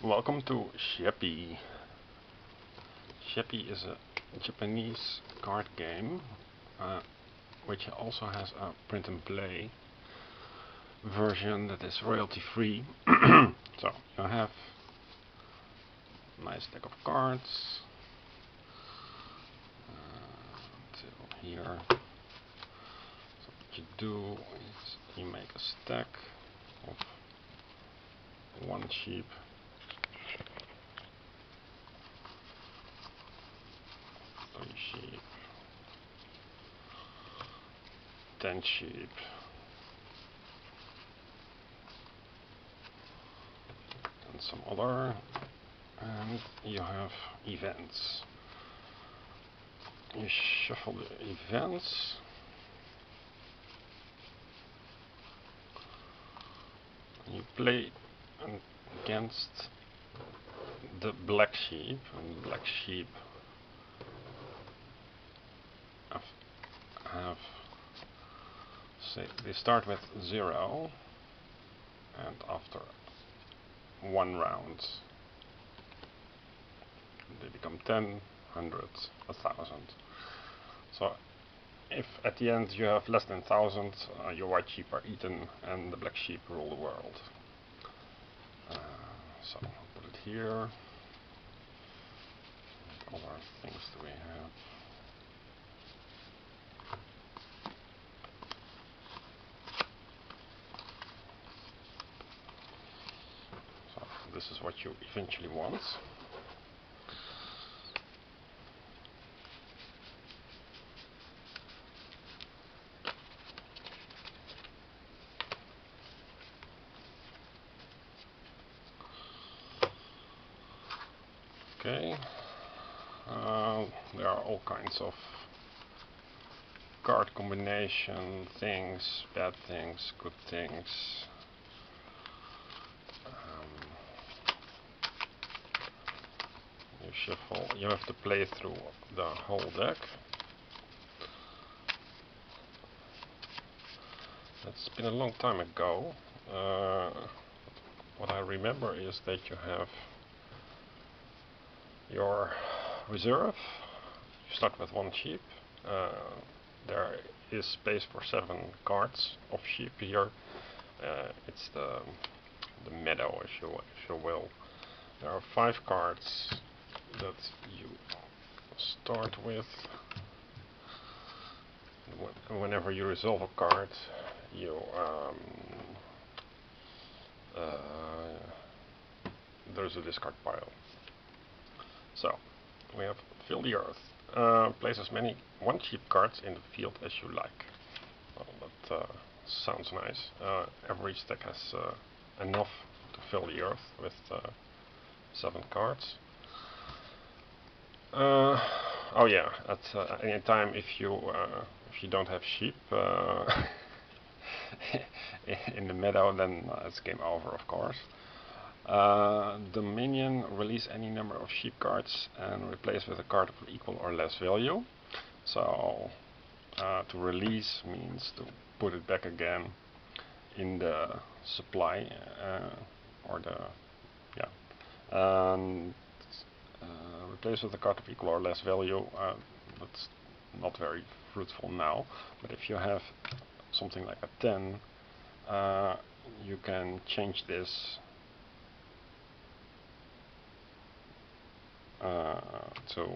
Welcome to Shephy. Shephy is a Japanese card game which also has a print and play version that is royalty free. So you have a nice deck of cards till here. So what you do is you make a stack of one sheep, 3 sheep, 10 sheep, and some other, and you have events. You shuffle the events, and you play against the black sheep, and the black sheep have say they start with 0, and after one round they become 10, 100, 1,000. So if at the end you have less than 1,000, your white sheep are eaten and the black sheep rule the world. So I'll put it here. What other things do we have? So this is what you eventually want. Okay, there are all kinds of card combination things, bad things, good things. You shuffle, you have to play through the whole deck. It's been a long time ago. What I remember is that you have your reserve. You start with 1 sheep. There is space for 7 cards of sheep here. It's the Meadow, if you will. There are 5 cards that you start with. Whenever you resolve a card, you there's a discard pile. So we have fill the earth. Place as many 1 sheep cards in the field as you like. Well, that sounds nice. Every stack has enough to fill the earth with 7 cards. Oh yeah, at any time if you don't have sheep in the meadow, then it's game over, of course. The minion release any number of sheep cards and replace with a card of equal or less value. So to release means to put it back again in the supply, or the and replace with a card of equal or less value. That's not very fruitful now, but if you have something like a 10, you can change this to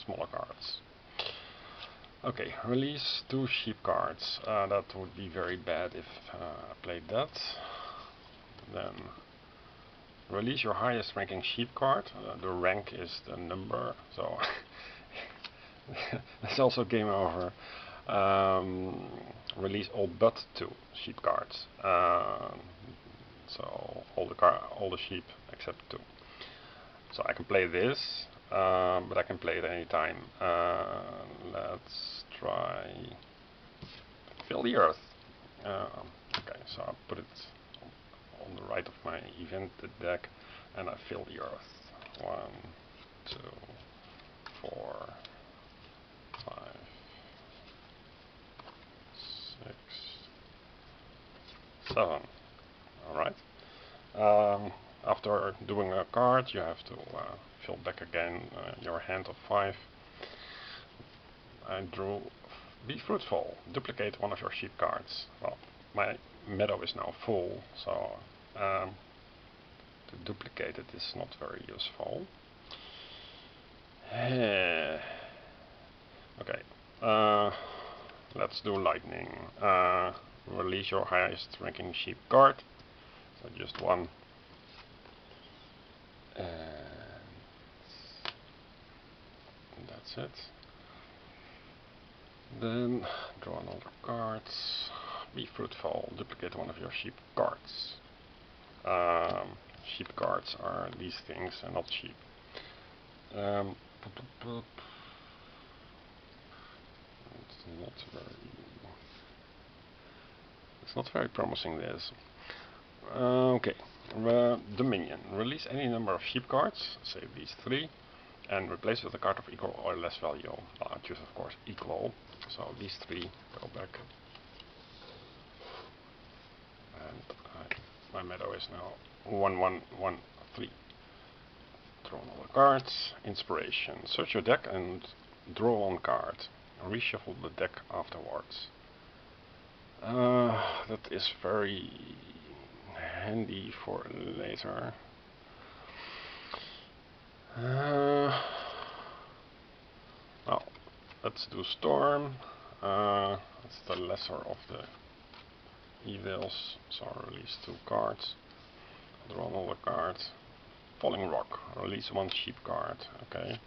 smaller cards. Okay, release 2 sheep cards. That would be very bad if I played that. Then release your highest ranking sheep card. The rank is the number, so that's also game over. Release all but 2 sheep cards. So all the sheep except 2. So I can play this, but I can play it any time. Let's try fill the earth. Okay, so I put it on the right of my event deck, and I fill the earth. 1, 2, 4, 5, 6, 7. All right. after doing a card, you have to fill back again your hand of 5. I drew Be Fruitful. Duplicate one of your sheep cards. Well, my meadow is now full, so to duplicate it is not very useful. Okay, let's do lightning. Release your highest ranking sheep card. So just one. And that's it. Then draw another card. Be Fruitful. Duplicate one of your sheep cards. Sheep cards are these things and not sheep. It's not very promising, this. Okay. Dominion. Release any number of sheep cards, say these 3, and replace with a card of equal or less value. I choose, of course, equal. So these 3 go back. And my meadow is now 1, 1, 1, 3. Draw another card. Inspiration. Search your deck and draw one card. Reshuffle the deck afterwards. That is very handy for later. Well, let's do Storm. That's the lesser of the evils. So I'll release 2 cards. Draw another card. Falling Rock. Release 1 sheep card. Okay.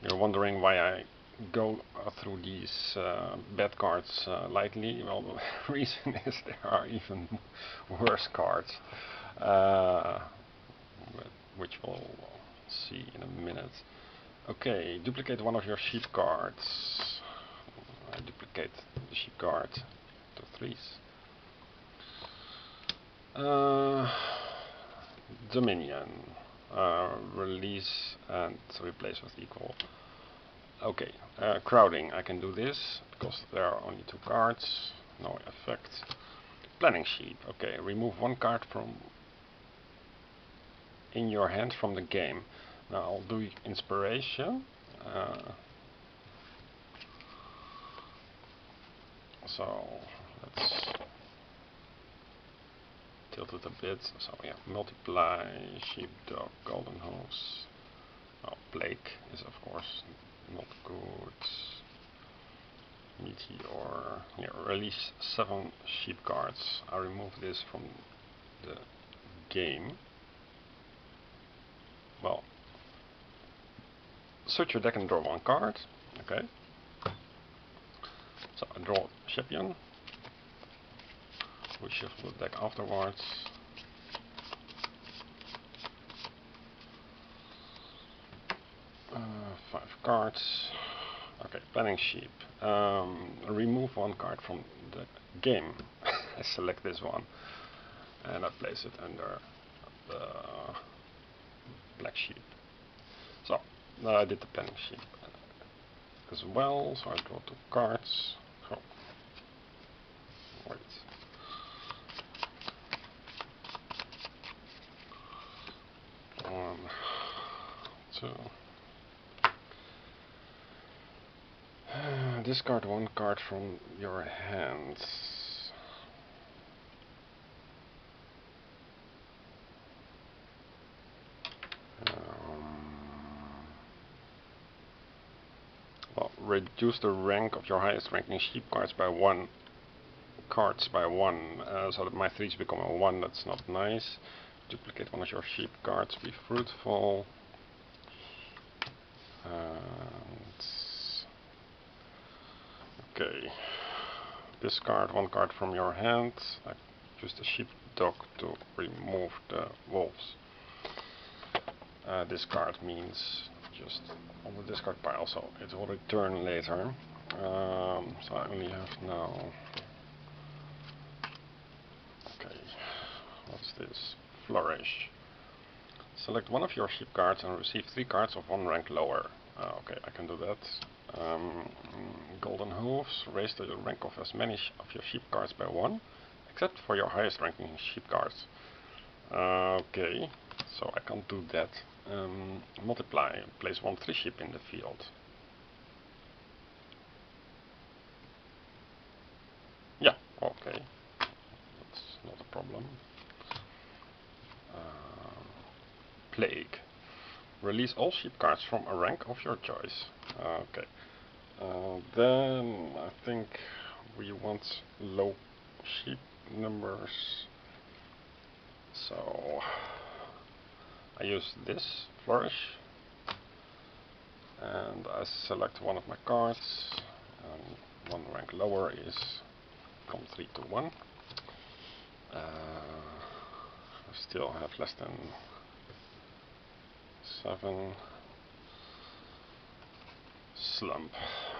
You're wondering why I go through these bad cards lightly. Well, the reason is there are even worse cards, which we'll see in a minute. Okay, duplicate one of your sheep cards. I duplicate the sheep card to 3s. Dominion. Release and replace with equal. Okay, crowding. I can do this because there are only 2 cards. No effect. Planning sheet. Okay, remove 1 card from in your hand from the game. Now I'll do inspiration. So let's tilt it a bit. So yeah, multiply, sheepdog, golden hooves. Oh, plague is of course not good. Meteor. Here, release 7 sheep cards. I remove this from the game. Well, search your deck and draw 1 card. Okay. So I draw Shephy. We shuffle the deck afterwards. Five cards. Okay, planning sheep. Remove 1 card from the game. I select this one and I place it under the black sheep. So I did the planning sheep as well. So I draw 2 cards. So wait. 1, 2. Discard 1 card from your hands. Well, reduce the rank of your highest ranking sheep cards by 1. So that my 3s become a 1. That's not nice. Duplicate one of your sheep cards. Be Fruitful. And okay. Discard 1 card from your hand. I use the sheepdog to remove the wolves. Discard means just on the discard pile, so it will return later. So I only have now. Okay, what's this? Flourish. Select one of your sheep cards and receive 3 cards of 1 rank lower. Okay, I can do that. Golden Hooves. Raise the rank of as many of your sheep cards by 1, except for your highest ranking sheep cards. Okay, so I can't do that. Multiply, place 1 3-ship in the field. Yeah, okay, that's not a problem. Plague. Release all sheep cards from a rank of your choice. Okay. Then I think we want low sheep numbers. So I use this flourish, and I select one of my cards. One rank lower is from 3 to 1. I still have less than 7. Slump.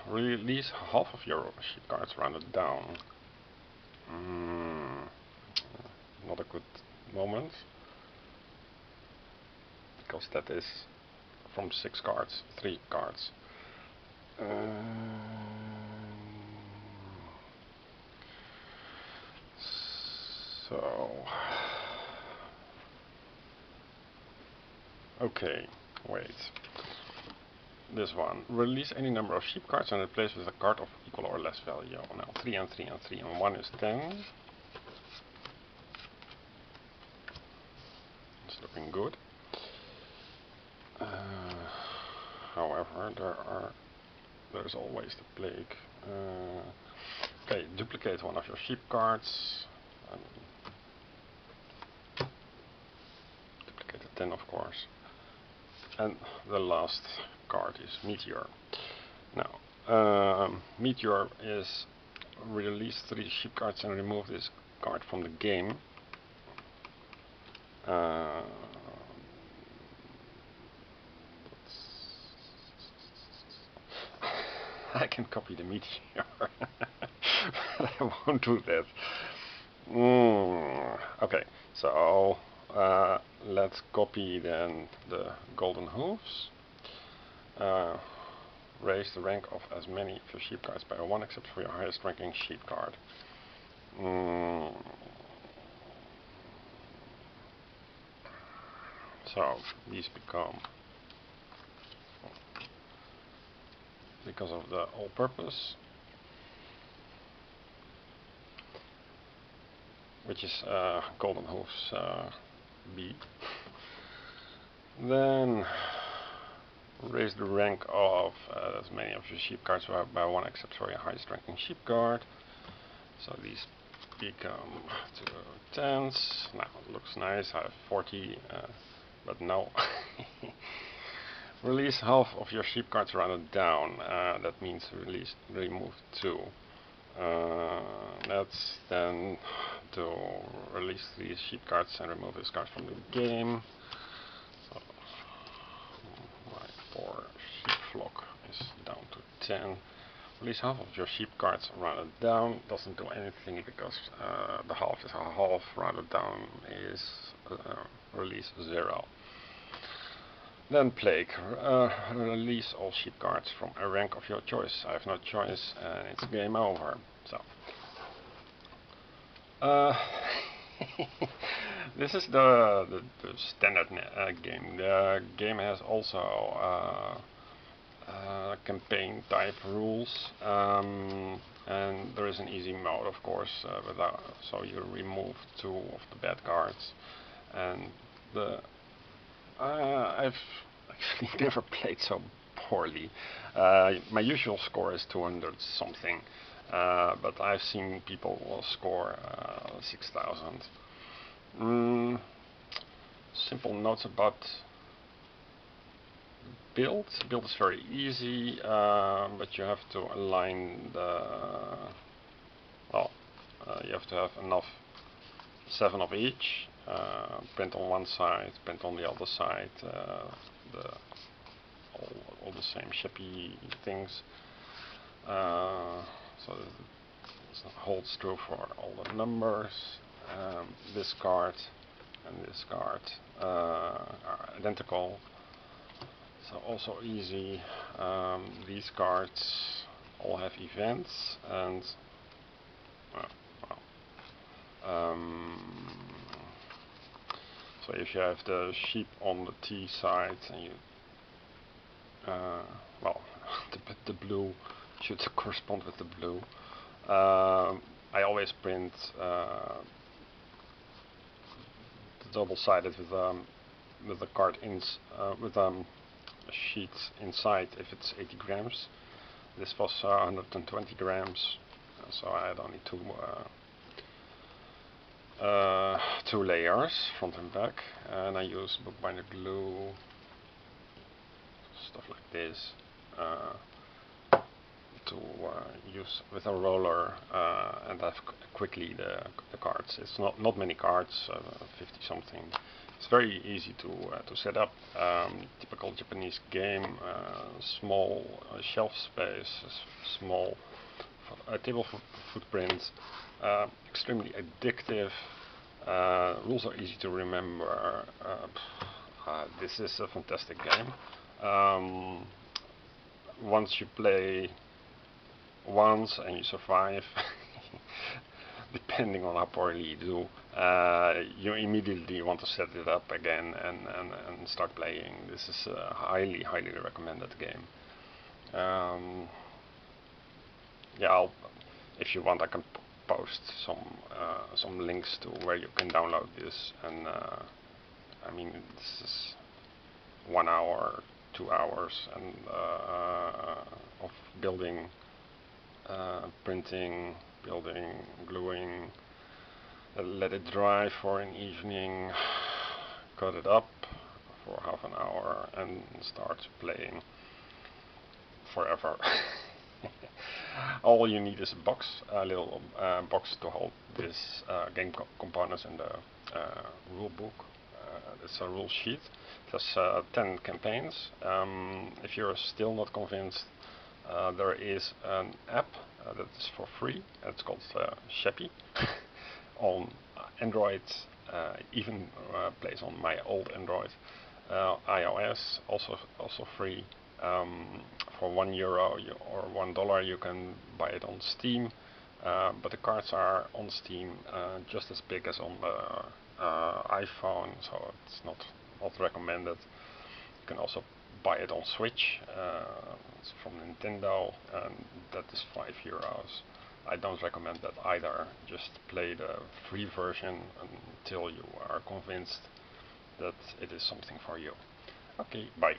Release half of your sheep cards rounded down. Not a good moment, because that is from 6 cards, 3 cards. So, okay, wait. This one. Release any number of sheep cards and replace with a card of equal or less value. Now 3 and 3 and 3 and 1 is 10. It's looking good. However, there's always the plague. Okay, duplicate one of your sheep cards. Duplicate a 10, of course. And the last card is Meteor. Now, Meteor is release 3 sheep cards and remove this card from the game. I can copy the Meteor. I won't do that. Okay, so let's copy then the golden hooves. Raise the rank of as many of your sheep cards by 1 except for your highest ranking sheep card. So these become, because of the all-purpose, which is golden hooves B. Then raise the rank of as many of your sheep cards by 1 except for your highest ranking sheep card. So these become 2 10s. Now it looks nice. I have 40, but no. Release half of your sheep cards rounded down. That means remove 2. Let's then to release 3 sheep cards and remove this card from the game. So my poor sheep flock is down to 10. Release half of your sheep cards rounded down. Doesn't do anything because the half is a half. Rounded down is release 0. Then plague. Release all sheep cards from a rank of your choice. I have no choice and it's game over. So this is the standard game. The game has also campaign type rules, and there is an easy mode, of course, so you remove 2 of the bad cards, and I've actually never played so poorly. My usual score is 200 something, but I've seen people score 6,000. Simple notes about build. Build is very easy, but you have to align the, well, you have to have enough 7 of each, print on one side, print on the other side, all the same Shephy things, so this holds true for all the numbers. This card and this card are identical, so also easy. These cards all have events, and well, So if you have the sheep on the T side and you, well, the blue should correspond with the blue. I always print double-sided with the card with a sheet inside if it's 80 grams. This was 120 grams, so I had only two layers, front and back, and I use bookbinder glue, stuff like this, to use with a roller and have quickly the cards. It's not many cards, 50 something. It's very easy to set up. Typical Japanese game, small shelf space, small table footprint, extremely addictive. Rules are easy to remember. This is a fantastic game. Once you play once and you survive, depending on how poorly you do, you immediately want to set it up again and start playing. This is a highly recommended game. Yeah, if you want, I can post some links to where you can download this. And I mean, this is 1 hour, 2 hours, and of building, printing, building, gluing. Let it dry for an evening, cut it up for half an hour, and start playing forever. All you need is a box, a little box to hold this game components in the rule book. It's a rule sheet. It has 10 campaigns. If you're still not convinced, there is an app that is for free. It's called Shephy on Android. Even plays on my old Android. iOS also free. For €1 or $1 you can buy it on Steam, but the cards are on Steam just as big as on the iPhone, so it's not recommended. You can also buy it on Switch. It's from Nintendo, and that is €5. I don't recommend that either. Just play the free version until you are convinced that it is something for you. Okay, bye.